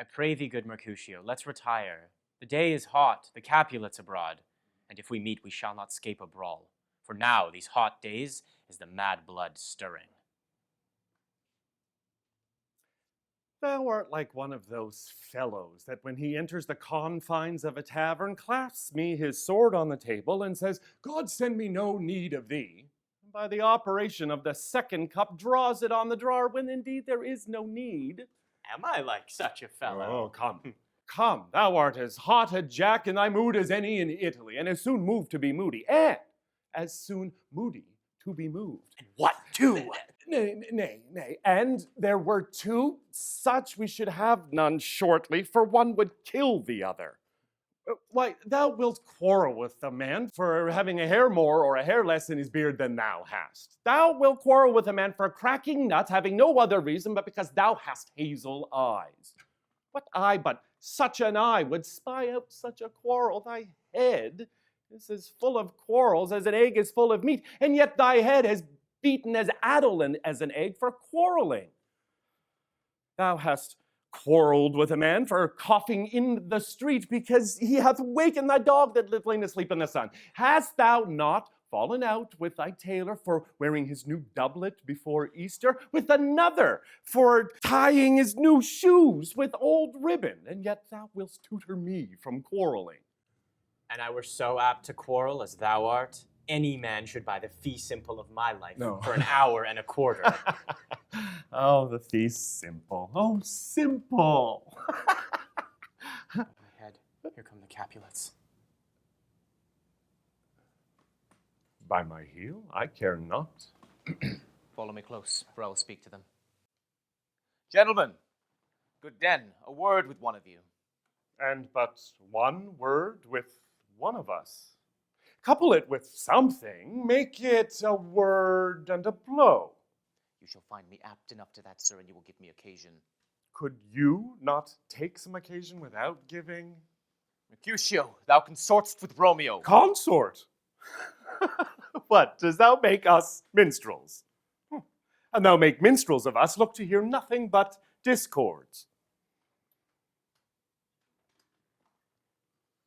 I pray thee, good Mercutio, let's retire. The day is hot, the Capulets abroad, and if we meet, we shall not scape a brawl. For now, these hot days, is the mad blood stirring. Thou art like one of those fellows that when he enters the confines of a tavern, clasps me his sword on the table and says, God send me no need of thee. And by the operation of the second cup draws it on the drawer when indeed there is no need. Am I like such a fellow? Oh, come, come, thou art as hot a jack in thy mood as any in Italy, and as soon moved to be moody, and as soon moody to be moved. And what too? Nay, and there were two, such we should have none shortly, for one would kill the other. Why, thou wilt quarrel with the man for having a hair more or a hair less in his beard than thou hast. Thou wilt quarrel with a man for cracking nuts, having no other reason but because thou hast hazel eyes. What eye but such an eye would spy out such a quarrel? Thy head is as full of quarrels as an egg is full of meat, and yet thy head has beaten as addle as an egg for quarreling. Thou hast quarreled with a man for coughing in the street because he hath wakened thy dog that lived lain asleep in the sun. Hast thou not fallen out with thy tailor for wearing his new doublet before Easter, with another for tying his new shoes with old ribbon, and yet thou wilt tutor me from quarreling? And I were so apt to quarrel as thou art, any man should buy the fee simple of my life for an hour and a quarter. Oh, the fee simple. Oh, simple. My head, here come the Capulets. By my heel, I care not. Follow me close, for I will speak to them. Gentlemen, good den, a word with one of you. And but one word with one of us. Couple it with something, make it a word and a blow. You shall find me apt enough to that, sir, and you will give me occasion. Could you not take some occasion without giving? Mercutio, thou consortst with Romeo. Consort? What, does thou make us minstrels? And thou make minstrels of us look to hear nothing but discords.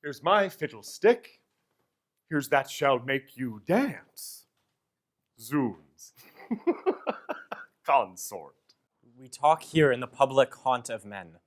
Here's my fiddlestick. Here's that shall make you dance. Zoons. Consort. We talk here in the public haunt of men.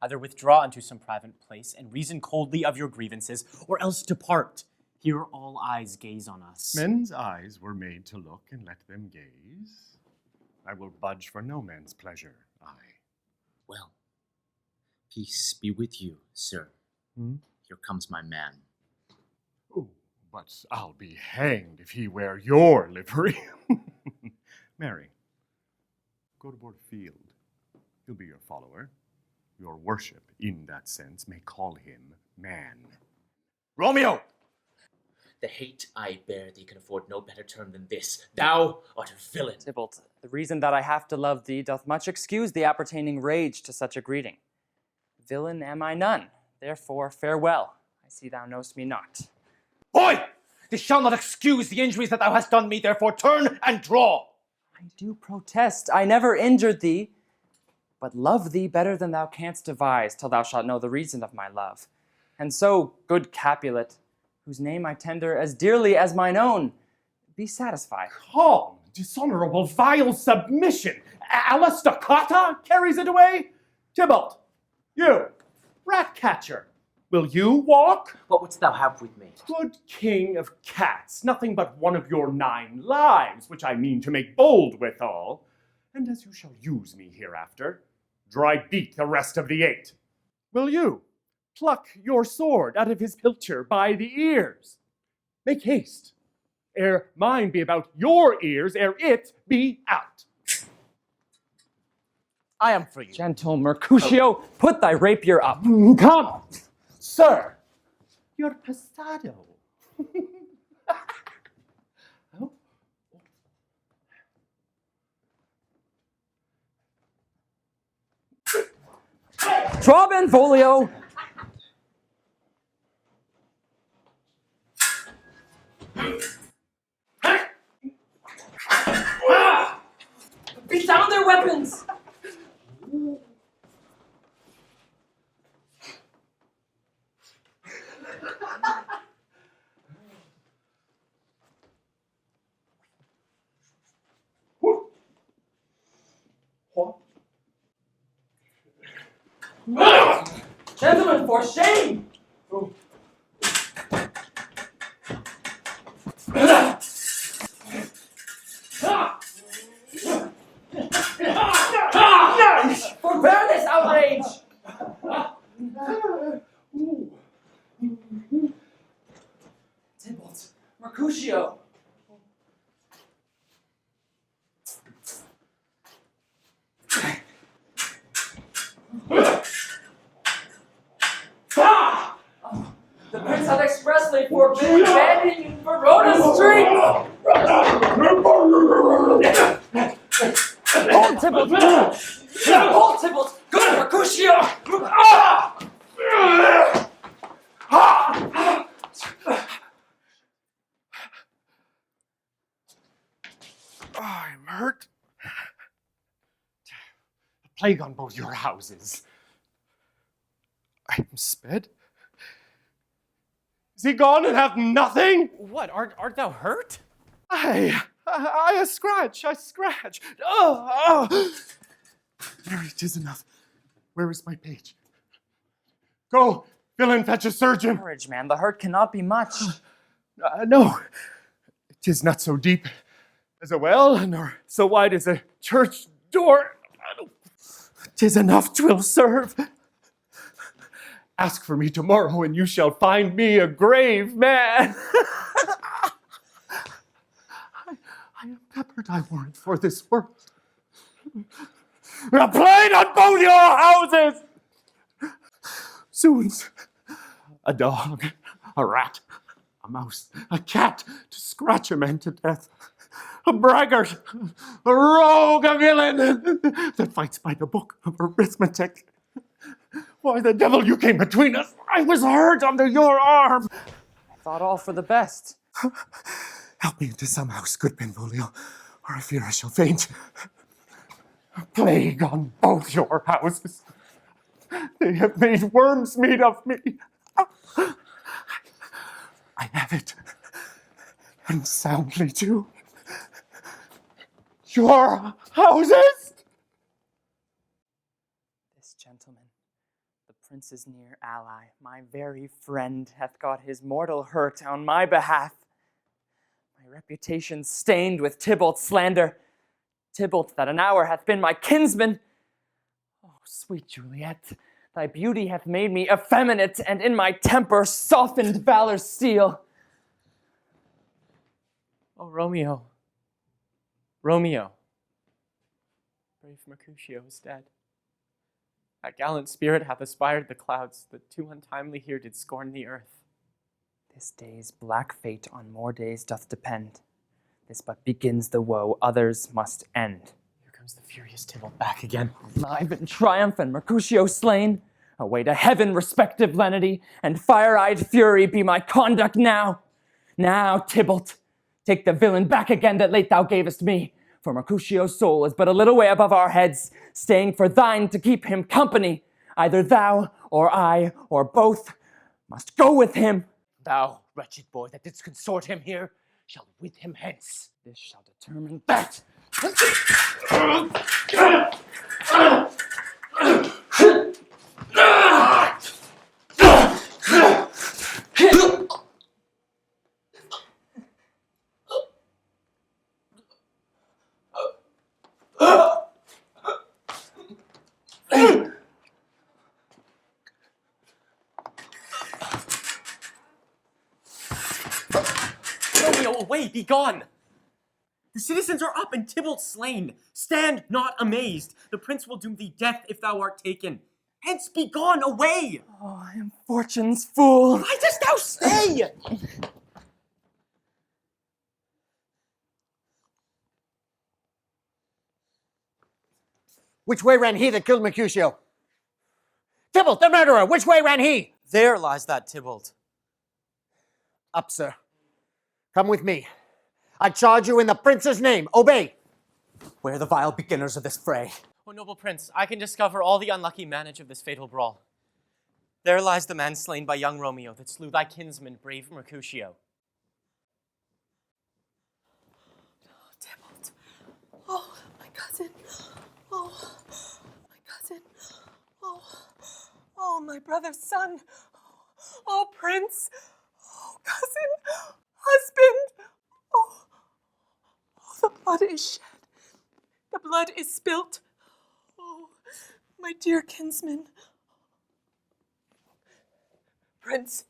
Either withdraw unto some private place and reason coldly of your grievances, or else depart. Here all eyes gaze on us. Men's eyes were made to look, and let them gaze. I will budge for no man's pleasure, I. Well, peace be with you, sir. Here comes my man. Oh, but I'll be hanged if he wear your livery. Mary, go to board field. He'll be your follower. Your worship, in that sense, may call him man. Romeo! The hate I bear thee can afford no better term than this. Thou art a villain. Tybalt, the reason that I have to love thee doth much excuse the appertaining rage to such a greeting. Villain am I none, therefore farewell. I see thou knowst me not. Boy! This shall not excuse the injuries that thou hast done me, therefore turn and draw. I do protest, I never injured thee, but love thee better than thou canst devise, till thou shalt know the reason of my love. And so, good Capulet, whose name I tender as dearly as mine own, be satisfied. Calm, dishonorable, vile submission. Alastacata carries it away. Tybalt, you, rat catcher, will you walk? What wouldst thou have with me? Good king of cats, nothing but one of your 9 lives, which I mean to make bold withal. And as you shall use me hereafter, dry beat the rest of the 8. Will you pluck your sword out of his pilcher by the ears? Make haste, ere mine be about your ears, ere it be out. I am for you. Gentle Mercutio, put thy rapier up. Come, sir, your passado. Oh. Draw Benvolio! Beat down their weapons! Gentlemen, for shame! Forbear this outrage! Tybalt, Mercutio. The prince had expressly forbidden abandoning Verona's street! Hold, Tybalt! Hold, Tybalt! Good Mercutio! I'm hurt. A plague on both your houses. I am sped. Is he gone and have nothing? What, art thou hurt? I scratch. Oh. There, it is enough. Where is my page? Go, villain, fetch a surgeon. Courage, man. The hurt cannot be much. No, it is not so deep as a well, nor so wide as a church door. 'Tis enough, 'twill serve. Ask for me tomorrow, and you shall find me a grave man. I am peppered, I warrant, for this work. A plague on both your houses! Soon, a dog, a rat, a mouse, a cat to scratch a man to death. A braggart, a rogue, a villain that fights by the book of arithmetic. Why the devil you came between us? I was hurt under your arm. I thought all for the best. Help me into some house, good Benvolio, or I fear I shall faint. A plague on both your houses. They have made worms meat of me. I have it, and soundly too. Your houses? This gentleman, the prince's near ally, my very friend, hath got his mortal hurt on my behalf. My reputation stained with Tybalt's slander. Tybalt that an hour hath been my kinsman. Oh, sweet Juliet, thy beauty hath made me effeminate, and in my temper softened valor's steel. Oh, Romeo. Romeo. Brave Mercutio is dead. That gallant spirit hath aspired the clouds, that too untimely here did scorn the earth. This day's black fate on more days doth depend. This but begins the woe, others must end. Here comes the furious Tybalt back again. Alive in triumph and Mercutio slain, away to heaven respective lenity, and fire-eyed fury be my conduct now. Now, Tybalt, take the villain back again that late thou gavest me, for Mercutio's soul is but a little way above our heads, staying for thine to keep him company. Either thou, or I, or both, must go with him. Thou, wretched boy, that didst consort him here, shall with him hence. This shall determine that. Romeo, away, be gone! The citizens are up and Tybalt slain. Stand not amazed. The prince will doom thee death if thou art taken. Hence be gone, away! Oh, I am fortune's fool. Why dost thou stay? Which way ran he that killed Mercutio? Tybalt, the murderer, which way ran he? There lies that Tybalt. Up, sir. Come with me. I charge you in the prince's name. Obey. Where are the vile beginners of this fray? O noble prince, I can discover all the unlucky manage of this fatal brawl. There lies the man slain by young Romeo that slew thy kinsman, brave Mercutio. Oh, Tybalt. Oh, my cousin. Oh, my cousin. Oh. my brother's son. Oh, prince. Oh, cousin. Husband. Oh, the blood is shed. The blood is spilt. Oh, my dear kinsman. Prince,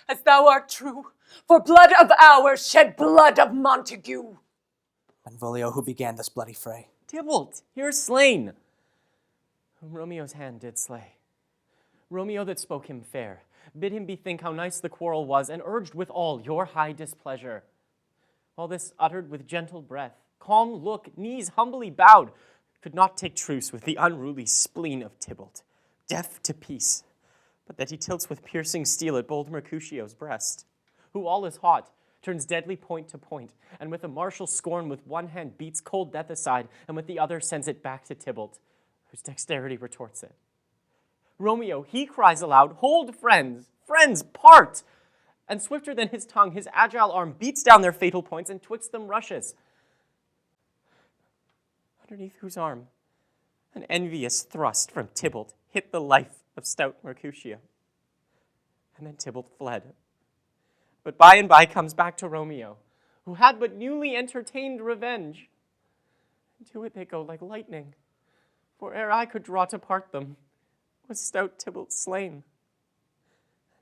as thou art true, for blood of ours shed blood of Montague. Benvolio, who began this bloody fray? Tybalt, here slain, whom Romeo's hand did slay. Romeo that spoke him fair, bid him bethink how nice the quarrel was, and urged withal your high displeasure. All this uttered with gentle breath, calm look, knees humbly bowed, could not take truce with the unruly spleen of Tybalt, deaf to peace, but that he tilts with piercing steel at bold Mercutio's breast, who all is hot, turns deadly point to point, and with a martial scorn with one hand beats cold death aside, and with the other sends it back to Tybalt, whose dexterity retorts it. Romeo, he cries aloud, hold friends, friends, part! And swifter than his tongue, his agile arm beats down their fatal points and twixt them rushes. Underneath whose arm, an envious thrust from Tybalt hit the life of stout Mercutio. And then Tybalt fled. But by and by comes back to Romeo, who had but newly entertained revenge. And to it they go like lightning, for ere I could draw to part them, was stout Tybalt slain.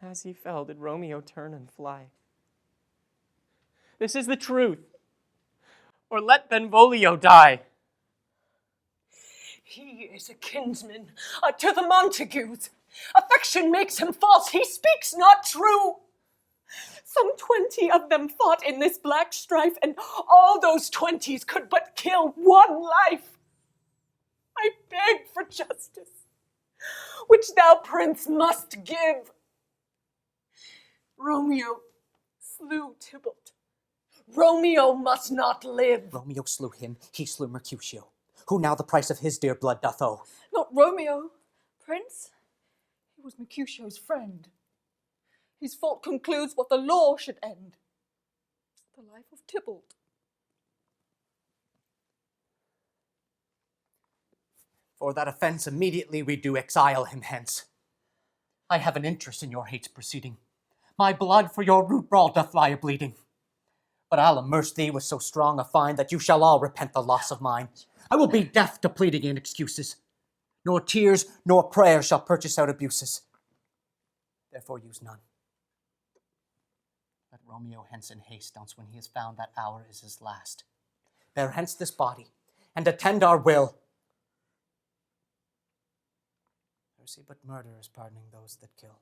And as he fell, did Romeo turn and fly. This is the truth, or let Benvolio die. He is a kinsman to the Montagues. Affection makes him false. He speaks not true. Some 20 of them fought in this black strife, and all those 20s could but kill one life. I beg for justice, which thou, prince, must give. Romeo slew Tybalt. Romeo must not live. Romeo slew him, he slew Mercutio, who now the price of his dear blood doth owe. Not Romeo, prince. He was Mercutio's friend. His fault concludes what the law should end. The life of Tybalt. For that offense immediately we do exile him hence. I have an interest in your hate's proceeding. My blood for your root brawl doth lie a-bleeding. But I'll immerse thee with so strong a fine that you shall all repent the loss of mine. I will be deaf to pleading and excuses. Nor tears nor prayers shall purchase out abuses. Therefore use none. Let Romeo hence in haste, else when he has found that hour is his last. Bear hence this body, and attend our will. Mercy but murder is pardoning those that kill.